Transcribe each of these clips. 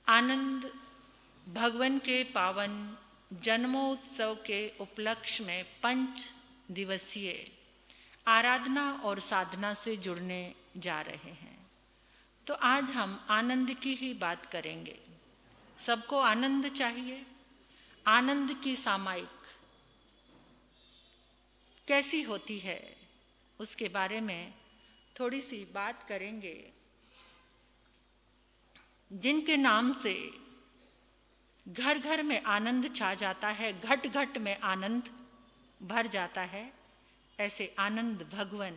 आनंद भगवान के पावन जन्मोत्सव के उपलक्ष्य में 5 दिवसीय आराधना और साधना से जुड़ने जा रहे हैं। तो आज हम आनंद की ही बात करेंगे। सबको आनंद चाहिए। आनंद की सामायिक कैसी होती है उसके बारे में थोड़ी सी बात करेंगे। जिनके नाम से घर घर में आनंद छा जाता है, घट घट में आनंद भर जाता है, ऐसे आनंद भगवन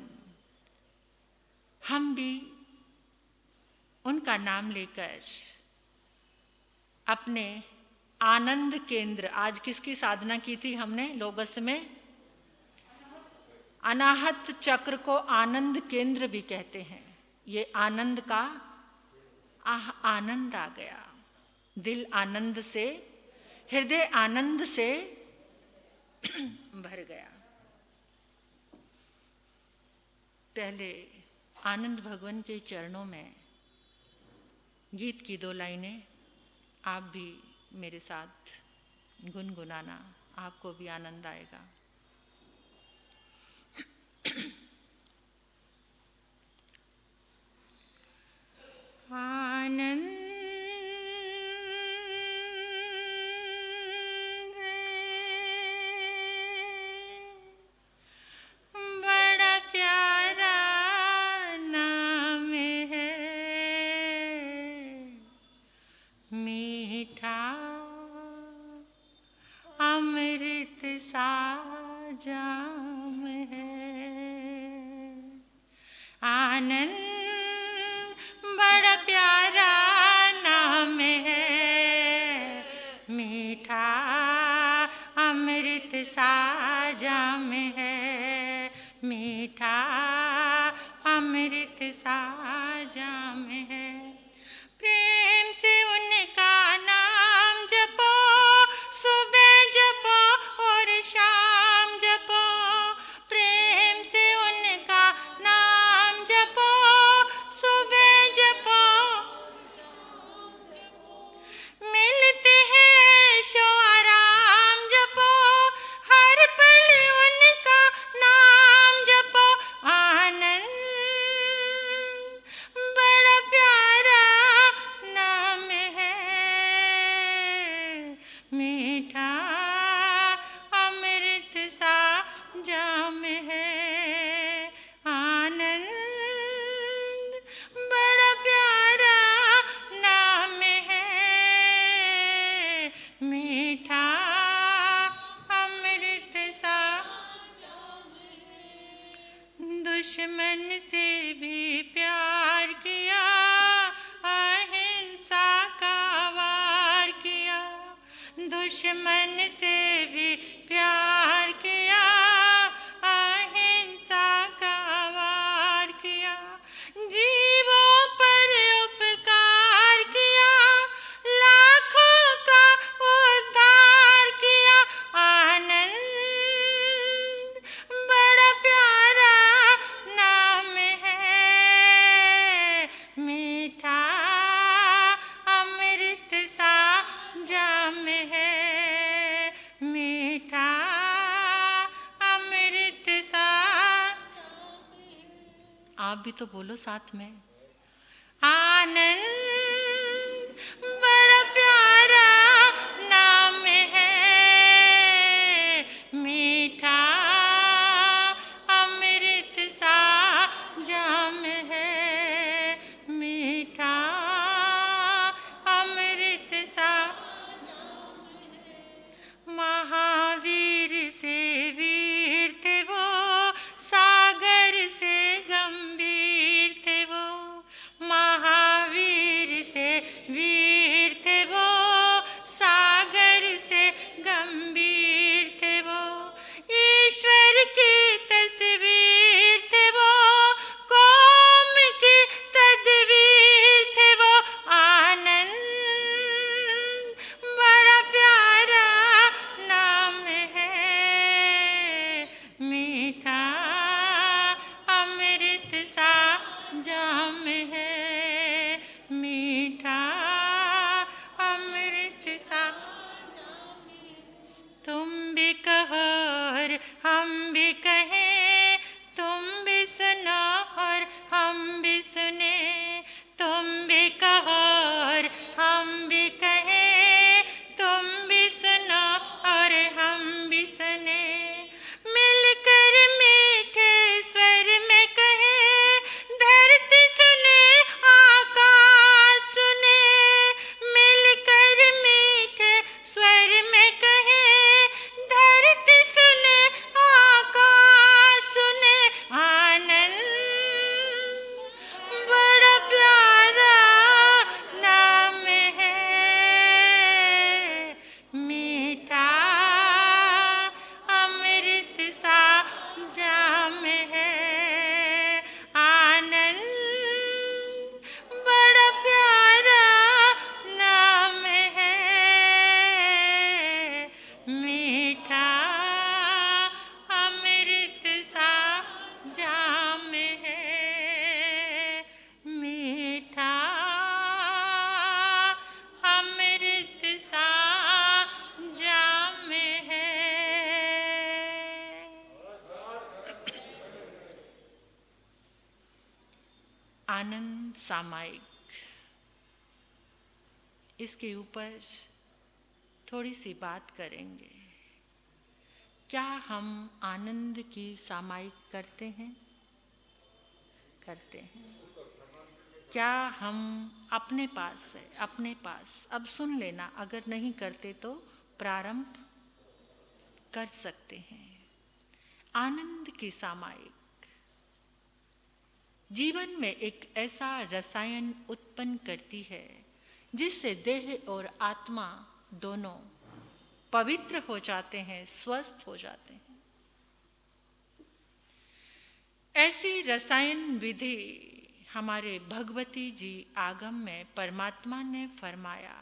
हम भी उनका नाम लेकर अपने आनंद केंद्र, आज किसकी साधना की थी हमने लोगस में? अनाहत चक्र को आनंद केंद्र भी कहते हैं। ये आनंद का आनंद आ गया, दिल आनंद से, हृदय आनंद से भर गया। पहले आनंद भगवान के चरणों में गीत की 2 लाइनें आप भी मेरे साथ गुनगुनाना, आपको भी आनंद आएगा। आनंद बड़ा प्यारा नाम है, मीठा अमृत सा जाम है। आनंद बड़ा प्यारा नाम है, मीठा अमृत सा जाम है, मीठा अमृत सा जाम है। प्रेम से उनका नाम जपो, सुबह जपो और शाम जपो। प्रेम से उनका नाम जपो, सुबह जपो। मिलते हैं शो आराम जपो, हर पल उनका नाम जपो। आनंद बड़ा प्यारा नाम है, मीठा अमृत सा जाम है। आनंद बड़ा प्यारा नाम है, मीठा अमृत सा। दुश्मन से भी प्यार किया, अहिंसा का वार किया। दुश्मन से भी प्यार किया, अहिंसा का वार किया। जीवों पर उपकार किया, लाखों का उद्धार किया। आनंद बड़ा प्यारा नाम है, मीठा अमृत सा जाम है, मीठा अमृत सा। आप भी तो बोलो साथ में। आनंद बड़ा प्यारा नाम है, मीठा अमृत सा जाम है, मीठा अमृत सा। महावीर से वीर थे वो, सागर से गंभीर थे वो। सामायिक, इसके ऊपर थोड़ी सी बात करेंगे। क्या हम आनंद की सामायिक करते हैं? करते हैं। क्या हम अपने पास है, अपने पास, अब सुन लेना, अगर नहीं करते तो प्रारंभ कर सकते हैं। आनंद की सामायिक जीवन में एक ऐसा रसायन उत्पन्न करती है जिससे देह और आत्मा दोनों पवित्र हो जाते हैं, स्वस्थ हो जाते हैं। ऐसी रसायन विधि हमारे भगवती जी आगम में परमात्मा ने फरमाया,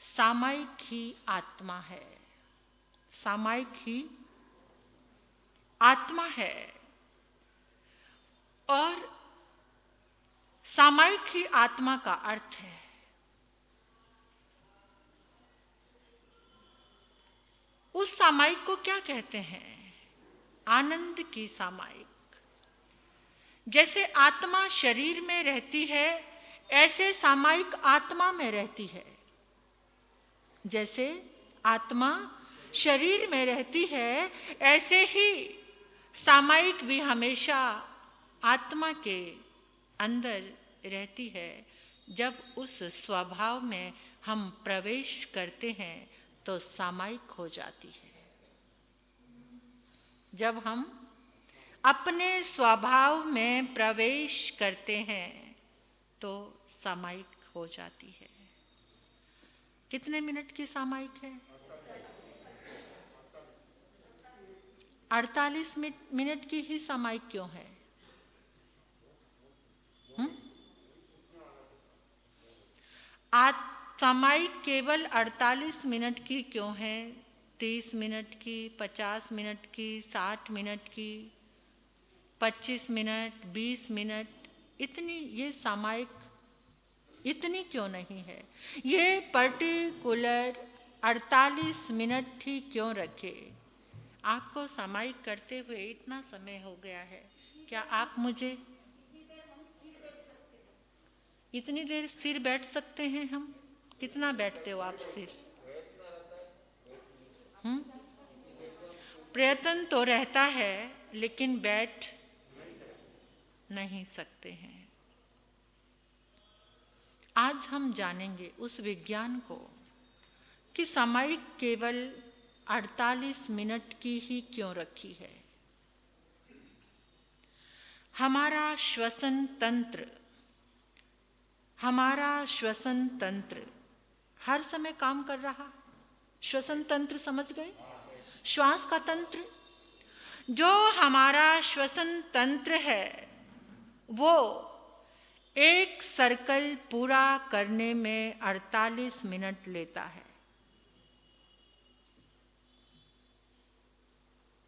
सामायिक ही आत्मा है, सामायिक ही आत्मा है। और सामायिक ही आत्मा का अर्थ है उस सामायिक को क्या कहते हैं? आनंद की सामायिक। जैसे आत्मा शरीर में रहती है, ऐसे सामायिक आत्मा में रहती है। जैसे आत्मा शरीर में रहती है, ऐसे ही सामायिक भी हमेशा आत्मा के अंदर रहती है। जब उस स्वभाव में हम प्रवेश करते हैं तो सामायिक हो जाती है। जब हम अपने स्वभाव में प्रवेश करते हैं तो सामायिक हो जाती है। कितने मिनट की सामायिक है? 48 मिनट की ही सामायिक क्यों है? सामायिक केवल 48 मिनट की क्यों है? 30 मिनट की, 50 मिनट की, 60 मिनट की, 25 मिनट, 20 मिनट, इतनी ये सामायिक इतनी क्यों नहीं है? ये पर्टिकुलर 48 मिनट ही क्यों रखे? आपको सामायिक करते हुए इतना समय हो गया है, क्या आप मुझे इतनी देर स्थिर बैठ सकते हैं? हम कितना बैठते हो आप स्थिर? प्रयत्न तो रहता है लेकिन बैठ नहीं सकते हैं। आज हम जानेंगे उस विज्ञान को कि सामायिक केवल 48 मिनट की ही क्यों रखी है। हमारा श्वसन तंत्र हर समय काम कर रहा। श्वसन तंत्र समझ गए? श्वास का तंत्र। जो हमारा श्वसन तंत्र है वो एक सर्कल पूरा करने में 48 मिनट लेता है।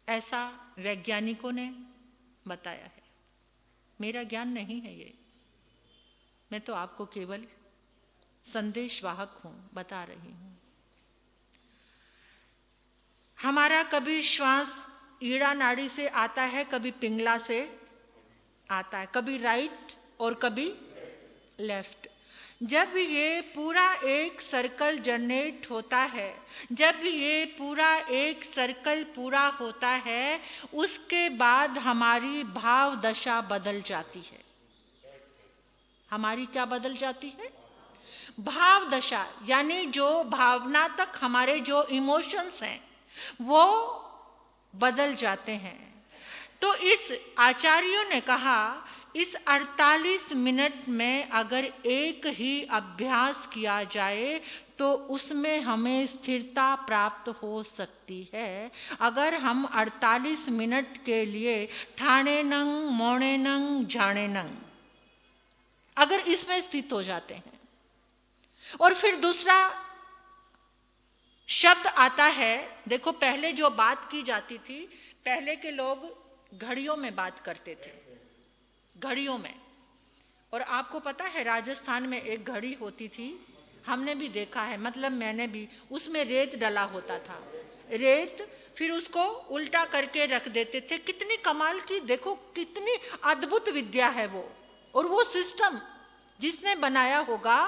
ऐसा वैज्ञानिकों ने बताया है, मेरा ज्ञान नहीं है ये। मैं तो आपको केवल संदेशवाहक हूं, बता रही हूं। हमारा कभी श्वास ईड़ा नाड़ी से आता है, कभी पिंगला से आता है, कभी राइट और कभी लेफ्ट। जब ये पूरा एक सर्कल जनरेट होता है, जब ये पूरा एक सर्कल पूरा होता है, उसके बाद हमारी भाव दशा बदल जाती है। हमारी क्या बदल जाती है? भाव दशा, यानी जो भावना तक हमारे जो इमोशंस हैं वो बदल जाते हैं। तो इस आचार्यों ने कहा इस 48 मिनट में अगर एक ही अभ्यास किया जाए तो उसमें हमें स्थिरता प्राप्त हो सकती है। अगर हम 48 मिनट के लिए ठाणे नंग मोणे नंग जाने नंग अगर इसमें स्थित हो जाते हैं। और फिर दूसरा शब्द आता है, देखो पहले जो बात की जाती थी, पहले के लोग घड़ियों में बात करते थे, घड़ियों में। और आपको पता है राजस्थान में एक घड़ी होती थी, हमने भी देखा है, मतलब मैंने भी, उसमें रेत डला होता था। रेत फिर उसको उल्टा करके रख देते थे। कितनी कमाल की, देखो कितनी अद्भुत विद्या है वो, और वो सिस्टम जिसने बनाया होगा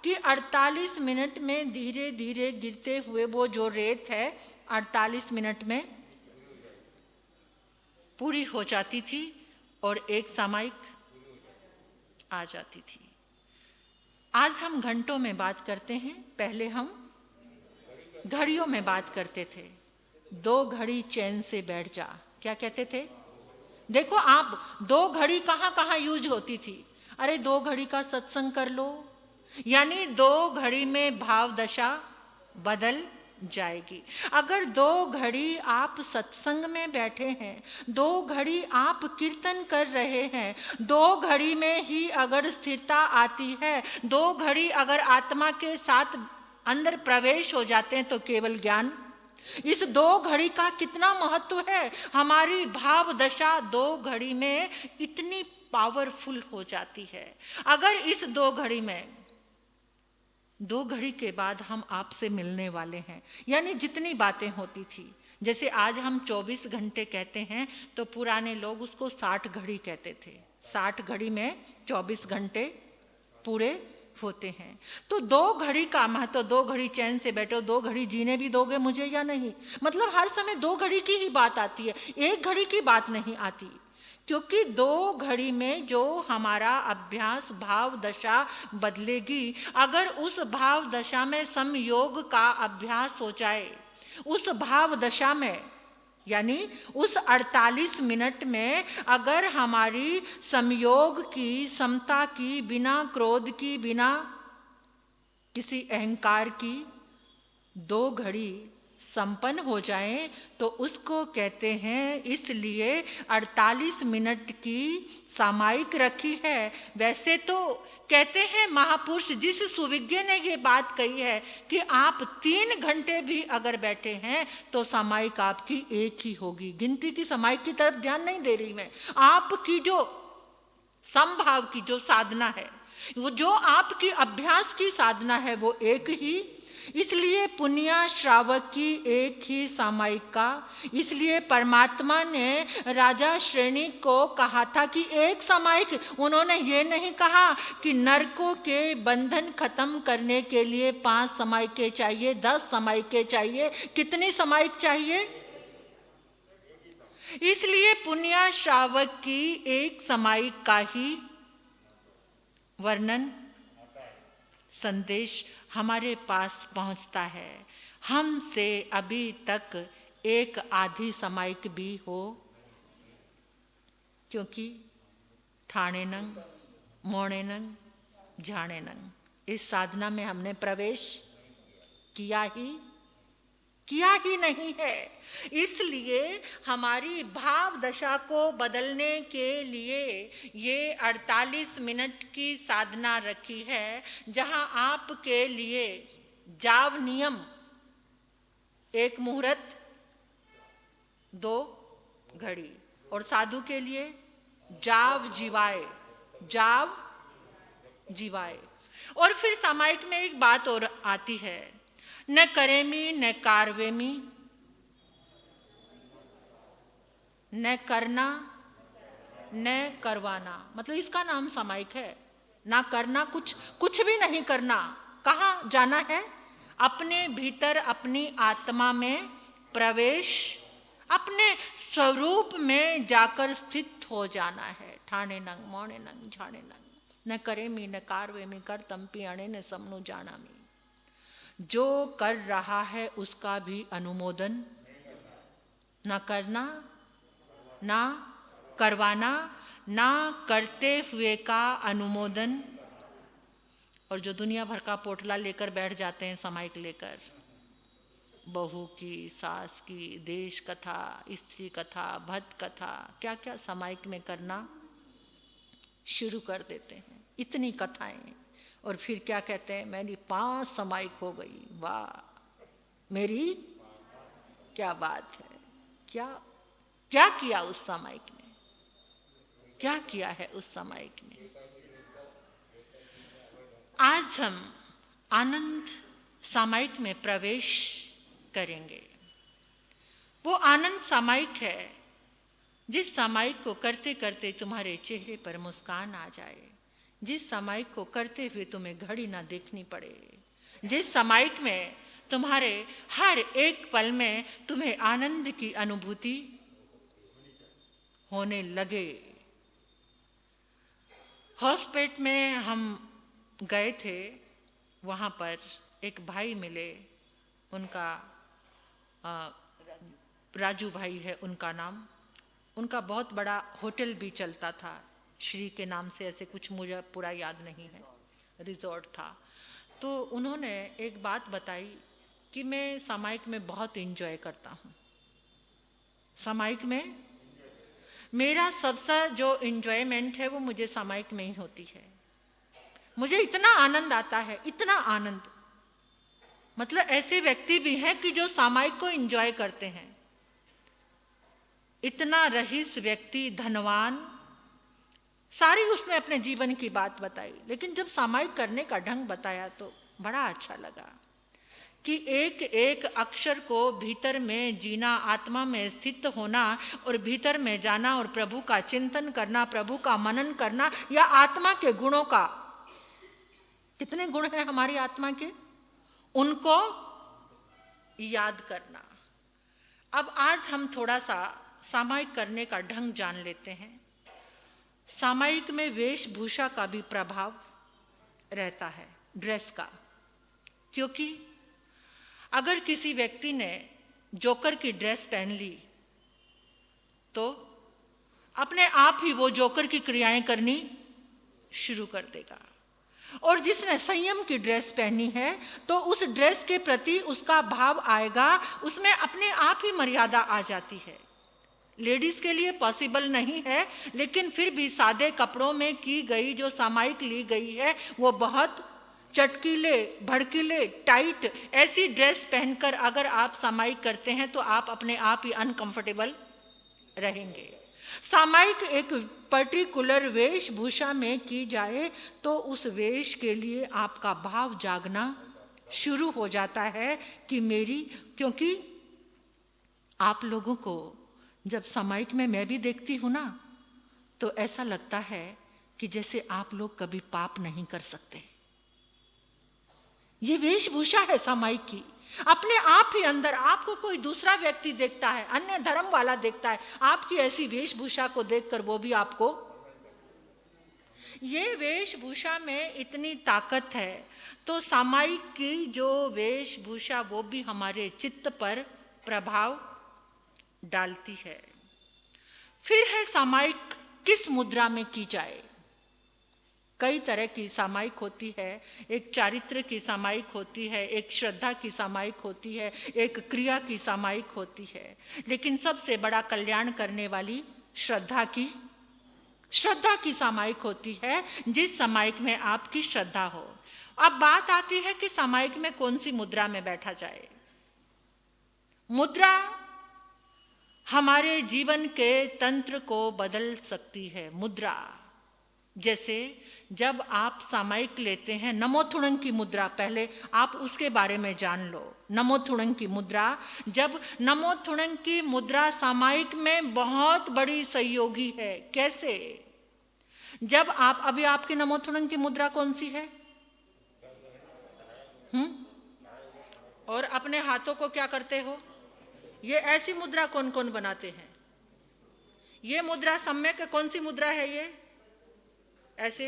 कि 48 मिनट में धीरे धीरे गिरते हुए वो जो रेत है 48 मिनट में पूरी हो जाती थी और एक सामायिक आ जाती थी। आज हम घंटों में बात करते हैं, पहले हम घड़ियों में बात करते थे। 2 घड़ी चैन से बैठ जा, क्या कहते थे? देखो आप, 2 घड़ी कहाँ कहाँ यूज होती थी। अरे 2 घड़ी का सत्संग कर लो, यानी 2 घड़ी में भाव दशा बदल जाएगी। अगर 2 घड़ी आप सत्संग में बैठे हैं, 2 घड़ी आप कीर्तन कर रहे हैं, 2 घड़ी में ही अगर स्थिरता आती है, 2 घड़ी अगर आत्मा के साथ अंदर प्रवेश हो जाते हैं तो केवल ज्ञान। इस 2 घड़ी का कितना महत्व है। हमारी भाव दशा 2 घड़ी में इतनी पावरफुल हो जाती है। अगर इस 2 घड़ी में 2 घड़ी के बाद हम आपसे मिलने वाले हैं, यानी जितनी बातें होती थी, जैसे आज हम 24 घंटे कहते हैं तो पुराने लोग उसको 60 घड़ी कहते थे। 60 घड़ी में 24 घंटे पूरे होते हैं। तो 2 घड़ी का महत्व, 2 घड़ी चैन से बैठो, 2 घड़ी जीने भी दोगे मुझे या नहीं, मतलब हर समय 2 घड़ी की ही बात आती है, 1 घड़ी की बात नहीं आती। क्योंकि 2 घड़ी में जो हमारा अभ्यास भाव दशा बदलेगी, अगर उस भाव दशा में संयोग का अभ्यास हो जाए, उस भाव दशा में यानी उस 48 मिनट में अगर हमारी संयोग की, समता की, बिना क्रोध की, बिना किसी अहंकार की 2 घड़ी संपन्न हो जाए तो उसको कहते हैं, इसलिए 48 मिनट की सामायिक रखी है। वैसे तो कहते हैं महापुरुष, जिस सुविज्ञ ने ये बात कही है कि आप 3 घंटे भी अगर बैठे हैं तो सामायिक आपकी एक ही होगी। गिनती की सामायिक की तरफ ध्यान नहीं दे रही मैं, आपकी जो समभाव की जो साधना है, वो जो आपकी अभ्यास की साधना है, वो एक ही। इसलिए पुण्य श्रावक की एक ही सामायिक का, इसलिए परमात्मा ने राजा श्रेणी को कहा था कि एक सामायिक। उन्होंने ये नहीं कहा कि नरकों के बंधन खत्म करने के लिए 5 सामायिकें चाहिए, 10 सामायिकें चाहिए, कितनी सामायिक चाहिए। इसलिए पुण्य श्रावक की एक सामायिक का ही वर्णन, संदेश हमारे पास पहुंचता है। हमसे अभी तक एक आधी सामायिक भी हो, क्योंकि ठाणे नंग, मोणे नंग, जाने नंग, इस साधना में हमने प्रवेश किया ही नहीं है। इसलिए हमारी भाव दशा को बदलने के लिए ये 48 मिनट की साधना रखी है, जहां आपके लिए जाव नियम 1 मुहूर्त 2 घड़ी, और साधु के लिए जाव जीवाए। और फिर सामायिक में एक बात और आती है, न करेमी न कारवेमी, न करना न करवाना, मतलब इसका नाम सामायिक है। ना करना, कुछ भी नहीं करना। कहाँ जाना है? अपने भीतर अपनी आत्मा में प्रवेश, अपने स्वरूप में जाकर स्थित हो जाना है। ठाणे नंग, मोणे नंग, झाणे नंग, न करेमी न कारवेमी, कर तंपी अणे न समनु जानामी। जो कर रहा है उसका भी अनुमोदन ना करना, ना करवाना, ना करते हुए का अनुमोदन। और जो दुनिया भर का पोटला लेकर बैठ जाते हैं सामायिक लेकर, बहू की, सास की, देश कथा, स्त्री कथा, भक्त कथा, क्या क्या सामायिक में करना शुरू कर देते हैं, इतनी कथाएं। और फिर क्या कहते हैं, मेरी 5 सामायिक हो गई, वाह मेरी क्या बात है। क्या किया उस सामायिक में, क्या किया है उस सामायिक में। आज हम आनंद सामायिक में प्रवेश करेंगे। वो आनंद सामायिक है जिस सामायिक को करते करते तुम्हारे चेहरे पर मुस्कान आ जाए, जिस सामायिक को करते हुए तुम्हें घड़ी ना देखनी पड़े, जिस सामायिक में तुम्हारे हर एक पल में तुम्हें आनंद की अनुभूति होने लगे। हॉस्पिटल में हम गए थे, वहाँ पर एक भाई मिले, उनका राजू भाई है उनका नाम। उनका बहुत बड़ा होटल भी चलता था, श्री के नाम से, ऐसे कुछ मुझे पूरा याद नहीं है, रिजॉर्ट था। तो उन्होंने एक बात बताई कि मैं सामायिक में बहुत एंजॉय करता हूँ। सामायिक में मेरा सबसे जो एंजॉयमेंट है वो मुझे सामायिक में ही होती है। मुझे इतना आनंद आता है, इतना आनंद, मतलब ऐसे व्यक्ति भी हैं कि जो सामायिक को एंजॉय करते हैं। इतना रईस व्यक्ति, धनवान, सारी उसने अपने जीवन की बात बताई, लेकिन जब सामायिक करने का ढंग बताया तो बड़ा अच्छा लगा कि एक एक अक्षर को भीतर में जीना, आत्मा में स्थित होना और भीतर में जाना और प्रभु का चिंतन करना, प्रभु का मनन करना, या आत्मा के गुणों का, कितने गुण हैं हमारी आत्मा के, उनको याद करना। अब आज हम थोड़ा सा सामायिक करने का ढंग जान लेते हैं। सामायिक में वेशभूषा का भी प्रभाव रहता है, ड्रेस का, क्योंकि अगर किसी व्यक्ति ने जोकर की ड्रेस पहन ली तो अपने आप ही वो जोकर की क्रियाएं करनी शुरू कर देगा। और जिसने संयम की ड्रेस पहनी है तो उस ड्रेस के प्रति उसका भाव आएगा, उसमें अपने आप ही मर्यादा आ जाती है। लेडीज के लिए पॉसिबल नहीं है, लेकिन फिर भी सादे कपड़ों में की गई जो सामायिक ली गई है वो बहुत चटकीले, भड़कीले, टाइट ऐसी ड्रेस पहनकर अगर आप सामायिक करते हैं तो आप अपने आप ही अनकंफर्टेबल रहेंगे। सामायिक एक पर्टिकुलर वेशभूषा में की जाए तो उस वेश के लिए आपका भाव जागना शुरू हो जाता है कि मेरी, क्योंकि आप लोगों को जब सामायिक में मैं भी देखती हूं ना तो ऐसा लगता है कि जैसे आप लोग कभी पाप नहीं कर सकते। ये वेशभूषा है सामायिक की। अपने आप ही अंदर आपको कोई दूसरा व्यक्ति देखता है, अन्य धर्म वाला देखता है, आपकी ऐसी वेशभूषा को देखकर वो भी आपको, ये वेशभूषा में इतनी ताकत है। तो सामायिक की जो वेशभूषा वो भी हमारे चित्त पर प्रभाव डालती है। फिर है सामायिक किस मुद्रा में की जाए। कई तरह की सामायिक होती है। एक चारित्र की सामायिक होती है, एक श्रद्धा की सामायिक होती है, एक क्रिया की सामायिक होती है, लेकिन सबसे बड़ा कल्याण करने वाली श्रद्धा की सामायिक होती है, जिस सामायिक में आपकी श्रद्धा हो। अब बात आती है कि सामायिक में कौन सी मुद्रा में बैठा जाए। मुद्रा हमारे जीवन के तंत्र को बदल सकती है। मुद्रा, जैसे जब आप सामायिक लेते हैं, नमोथुणंग की मुद्रा, पहले आप उसके बारे में जान लो। नमोथुणंग की मुद्रा, जब नमोथुणंग की मुद्रा सामायिक में बहुत बड़ी सहयोगी है। कैसे? जब आप, अभी आपकी नमोथुणंग की मुद्रा कौन सी है? और अपने हाथों को क्या करते हो? ये ऐसी मुद्रा कौन कौन बनाते हैं? ये मुद्रा सम्यक कौन सी मुद्रा है? ये ऐसे,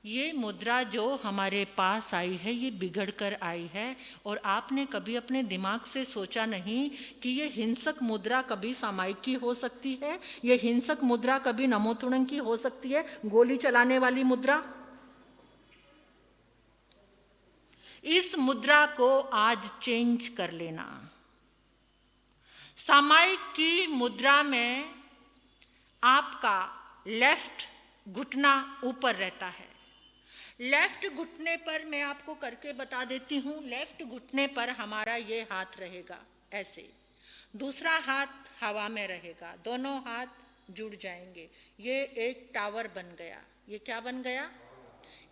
ये मुद्रा जो हमारे पास आई है ये बिगड़ कर आई है। और आपने कभी अपने दिमाग से सोचा नहीं कि ये हिंसक मुद्रा कभी सामायिक की हो सकती है, ये हिंसक मुद्रा कभी नमोथुणंग की हो सकती है, गोली चलाने वाली मुद्रा। इस मुद्रा को आज चेंज कर लेना। सामायिक की मुद्रा में आपका लेफ्ट घुटना ऊपर रहता है। लेफ्ट घुटने पर मैं आपको करके बता देती हूँ। लेफ्ट घुटने पर हमारा ये हाथ रहेगा ऐसे, दूसरा हाथ हवा में रहेगा, दोनों हाथ जुड़ जाएंगे। ये एक टावर बन गया। ये क्या बन गया?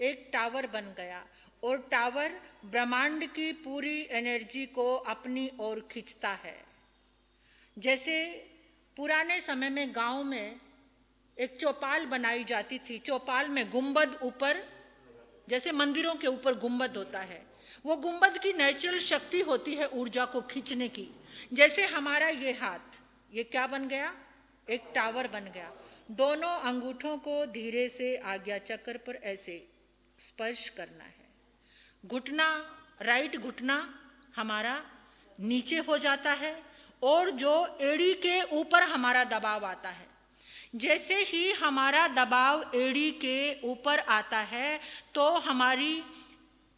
एक टावर बन गया। और टावर ब्रह्मांड की पूरी एनर्जी को अपनी ओर खींचता है। जैसे पुराने समय में गांव में एक चौपाल बनाई जाती थी। चौपाल में गुंबद ऊपर, जैसे मंदिरों के ऊपर गुंबद होता है, वो गुंबद की नेचुरल शक्ति होती है ऊर्जा को खींचने की। जैसे हमारा ये हाथ, ये क्या बन गया? एक टावर बन गया। दोनों अंगूठों को धीरे से आज्ञा चक्र पर ऐसे स्पर्श करना है। घुटना, राइट घुटना हमारा नीचे हो जाता है और जो एड़ी के ऊपर हमारा दबाव आता है, जैसे ही हमारा दबाव एड़ी के ऊपर आता है तो हमारी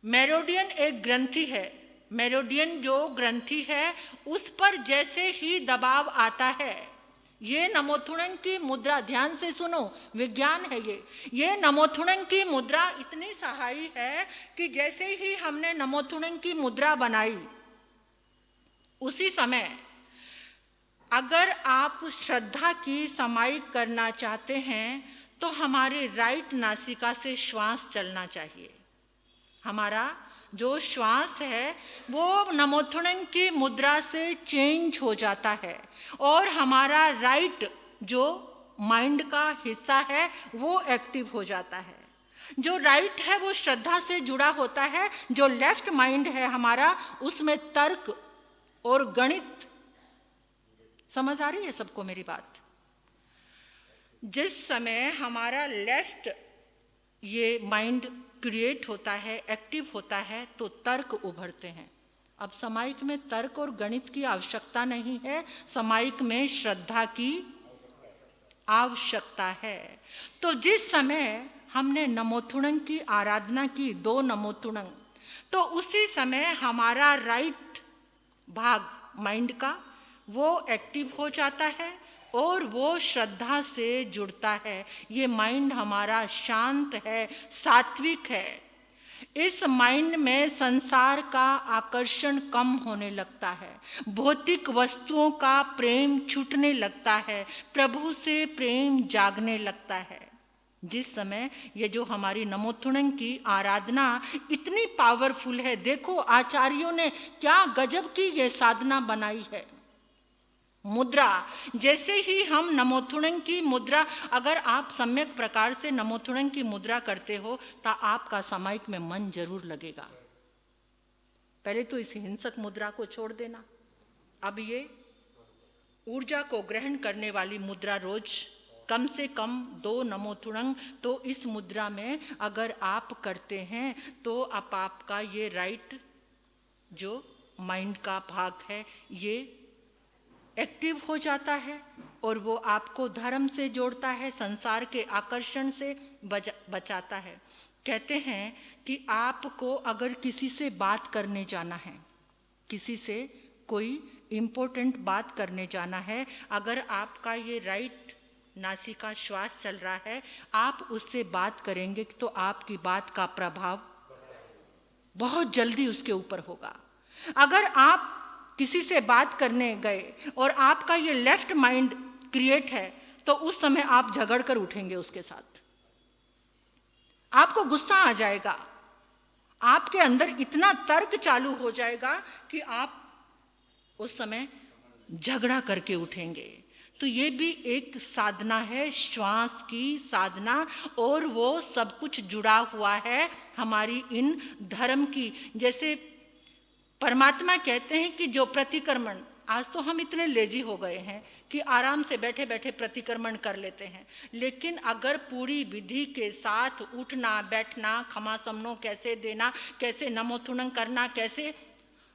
मेरोडियन एक ग्रंथि है, मेरोडियन जो ग्रंथि है उस पर जैसे ही दबाव आता है, ये नमोथुणन की मुद्रा, ध्यान से सुनो, विज्ञान है ये नमोथुणन की मुद्रा इतनी सहायी है कि जैसे ही हमने नमोथुणन की मुद्रा बनाई, उसी समय अगर आप श्रद्धा की समाइक करना चाहते हैं तो हमारे राइट नासिका से श्वास चलना चाहिए। हमारा जो श्वास है वो नमोथुणन की मुद्रा से चेंज हो जाता है और हमारा राइट जो माइंड का हिस्सा है वो एक्टिव हो जाता है। जो राइट है वो श्रद्धा से जुड़ा होता है, जो लेफ्ट माइंड है हमारा उसमें तर्क और गणित। समझ आ रही है सबको मेरी बात? जिस समय हमारा लेफ्ट ये माइंड क्रिएट होता है, एक्टिव होता है, तो तर्क उभरते हैं। अब समाइक में तर्क और गणित की आवश्यकता नहीं है, समाइक में श्रद्धा की आवश्यकता है। तो जिस समय हमने नमोथुणन की आराधना की, 2 नमोथुणन, तो उसी समय हमारा राइट भाग माइंड का वो एक्टिव हो जाता है और वो श्रद्धा से जुड़ता है। ये माइंड हमारा शांत है, सात्विक है। इस माइंड में संसार का आकर्षण कम होने लगता है, भौतिक वस्तुओं का प्रेम छूटने लगता है, प्रभु से प्रेम जागने लगता है। जिस समय ये जो हमारी नमोथुणन की आराधना इतनी पावरफुल है, देखो आचार्यों ने क्या गजब की ये साधना बनाई है। मुद्रा, जैसे ही हम नमोथुणन की मुद्रा, अगर आप सम्यक प्रकार से नमोथुणन की मुद्रा करते हो तो आपका समाइक में मन जरूर लगेगा। पहले तो इस हिंसक मुद्रा को छोड़ देना। अब ये ऊर्जा को ग्रहण करने वाली मुद्रा रोज कम से कम 2 नमोथुणन तो इस मुद्रा में अगर आप करते हैं तो आपका ये राइट जो माइंड का भाग है ये एक्टिव हो जाता है और वो आपको धर्म से जोड़ता है, संसार के आकर्षण से बचाता है। कहते हैं कि आपको अगर किसी से बात करने जाना है, किसी से कोई इम्पोर्टेंट बात करने जाना है, अगर आपका ये राइट नासिका श्वास चल रहा है, आप उससे बात करेंगे तो आपकी बात का प्रभाव बहुत जल्दी उसके ऊपर होगा। अगर आप किसी से बात करने गए और आपका ये लेफ्ट माइंड क्रिएट है तो उस समय आप झगड़ कर उठेंगे उसके साथ, आपको गुस्सा आ जाएगा, आपके अंदर इतना तर्क चालू हो जाएगा कि आप उस समय झगड़ा करके उठेंगे। तो ये भी एक साधना है, श्वास की साधना, और वो सब कुछ जुड़ा हुआ है हमारी इन धर्म की। जैसे परमात्मा कहते हैं कि जो प्रतिक्रमण, आज तो हम इतने लेजी हो गए हैं कि आराम से बैठे बैठे प्रतिक्रमण कर लेते हैं, लेकिन अगर पूरी विधि के साथ उठना बैठना, क्षमा समनो कैसे देना, कैसे नमोथुणन करना, कैसे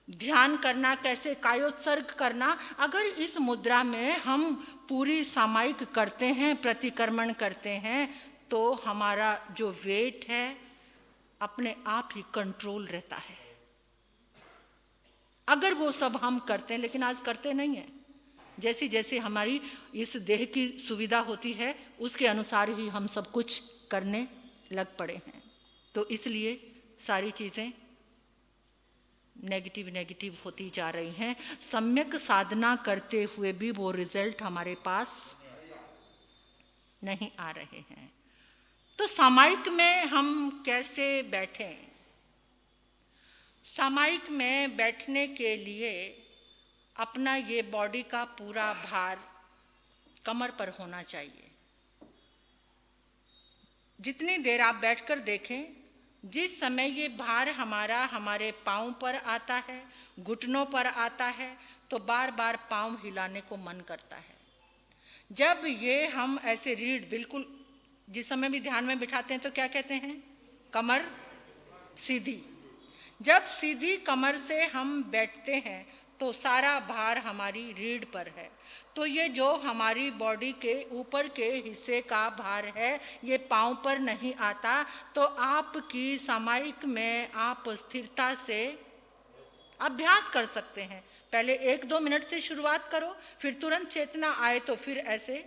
ध्यान करना, कैसे कायोत्सर्ग करना, अगर इस मुद्रा में हम पूरी सामायिक करते हैं, प्रतिक्रमण करते हैं, तो हमारा जो वेट है अपने आप ही कंट्रोल रहता है। अगर वो सब हम करते हैं, लेकिन आज करते नहीं हैं। जैसे जैसे हमारी इस देह की सुविधा होती है उसके अनुसार ही हम सब कुछ करने लग पड़े हैं। तो इसलिए सारी चीज़ें नेगेटिव होती जा रही हैं। सम्यक साधना करते हुए भी वो रिजल्ट हमारे पास नहीं आ रहे हैं। तो सामायिक में हम कैसे बैठें? सामायिक में बैठने के लिए अपना ये बॉडी का पूरा भार कमर पर होना चाहिए। जितनी देर आप बैठकर देखें, जिस समय ये भार हमारा हमारे पाँव पर आता है, घुटनों पर आता है, तो बार बार पाँव हिलाने को मन करता है। जब ये हम ऐसे रीढ़ बिल्कुल जिस समय भी ध्यान में बिठाते हैं तो क्या कहते हैं? कमर सीधी। जब सीधी कमर से हम बैठते हैं तो सारा भार हमारी रीढ़ पर है। तो ये जो हमारी बॉडी के ऊपर के हिस्से का भार है, ये पाँव पर नहीं आता। तो आपकी सामायिक में आप स्थिरता से अभ्यास कर सकते हैं। पहले 1-2 मिनट से शुरुआत करो, फिर तुरंत चेतना आए तो फिर ऐसे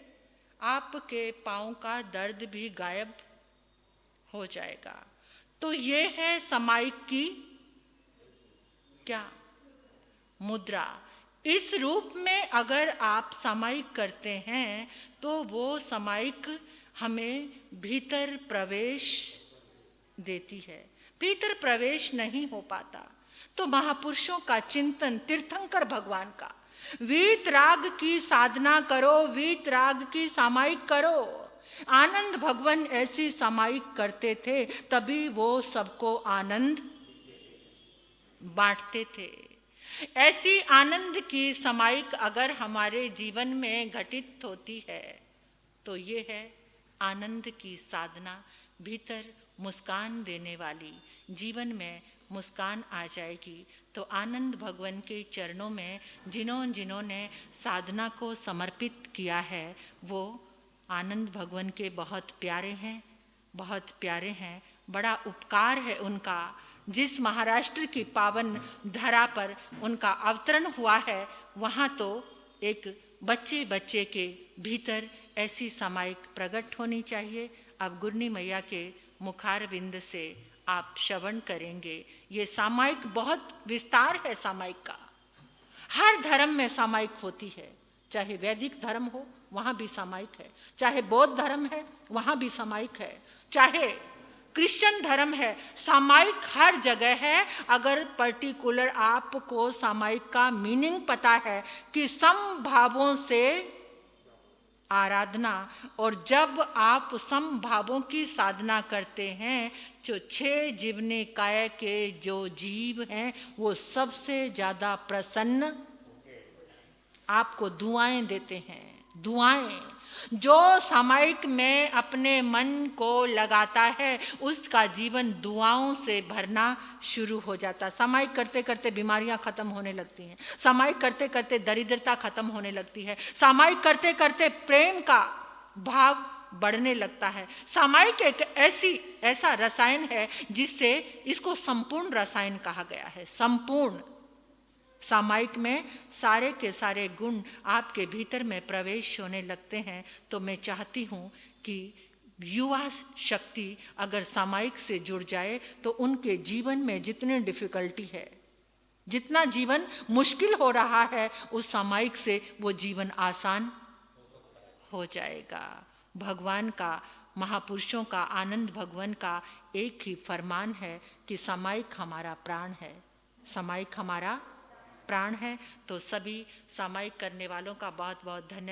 आपके पाँव का दर्द भी गायब हो जाएगा। तो ये है सामायिक की क्या मुद्रा। इस रूप में अगर आप सामायिक करते हैं तो वो सामायिक हमें भीतर प्रवेश देती है। भीतर प्रवेश नहीं हो पाता तो महापुरुषों का चिंतन, तीर्थंकर भगवान का, वीतराग की साधना करो, वीतराग की सामायिक करो। आनंद भगवान ऐसी सामायिक करते थे, तभी वो सबको आनंद बांटते थे। ऐसी आनंद की सामायिक अगर हमारे जीवन में घटित होती है तो ये है आनंद की साधना। भीतर मुस्कान देने वाली, जीवन में मुस्कान आ जाएगी। तो आनंद भगवान के चरणों में जिन्होंने साधना को समर्पित किया है, वो आनंद भगवान के बहुत प्यारे हैं, बहुत प्यारे हैं। बड़ा उपकार है उनका, जिस महाराष्ट्र की पावन धरा पर उनका अवतरण हुआ है, वहाँ तो एक बच्चे बच्चे के भीतर ऐसी सामायिक प्रकट होनी चाहिए। अब गुरनी मैया के मुखार विंद से आप श्रवण करेंगे। ये सामायिक बहुत विस्तार है सामायिक का। हर धर्म में सामायिक होती है, चाहे वैदिक धर्म हो वहाँ भी सामायिक है, चाहे बौद्ध धर्म है वहाँ भी सामायिक है, चाहे क्रिश्चियन धर्म है, सामायिक हर जगह है। अगर पर्टिकुलर आपको सामायिक का मीनिंग पता है कि समभावों से आराधना, और जब आप समभावों की साधना करते हैं, जो 6 जीवने काय के जो जीव हैं वो सबसे ज्यादा प्रसन्न आपको दुआएं देते हैं। दुआएं, जो सामायिक में अपने मन को लगाता है उसका जीवन दुआओं से भरना शुरू हो जाता। सामायिक करते करते बीमारियां खत्म होने लगती हैं, सामायिक करते करते दरिद्रता खत्म होने लगती है, सामायिक करते करते प्रेम का भाव बढ़ने लगता है। सामायिक एक ऐसा रसायन है जिससे इसको संपूर्ण रसायन कहा गया है। संपूर्ण सामायिक में सारे के सारे गुण आपके भीतर में प्रवेश होने लगते हैं। तो मैं चाहती हूँ कि युवा शक्ति अगर सामायिक से जुड़ जाए तो उनके जीवन में जितनी डिफिकल्टी है, जितना जीवन मुश्किल हो रहा है, उस सामायिक से वो जीवन आसान हो जाएगा। भगवान का, महापुरुषों का, आनंद भगवान का एक ही फरमान है कि सामायिक हमारा प्राण है, सामायिक हमारा प्राण है। तो सभी सामायिक करने वालों का बहुत बहुत धन्यवाद।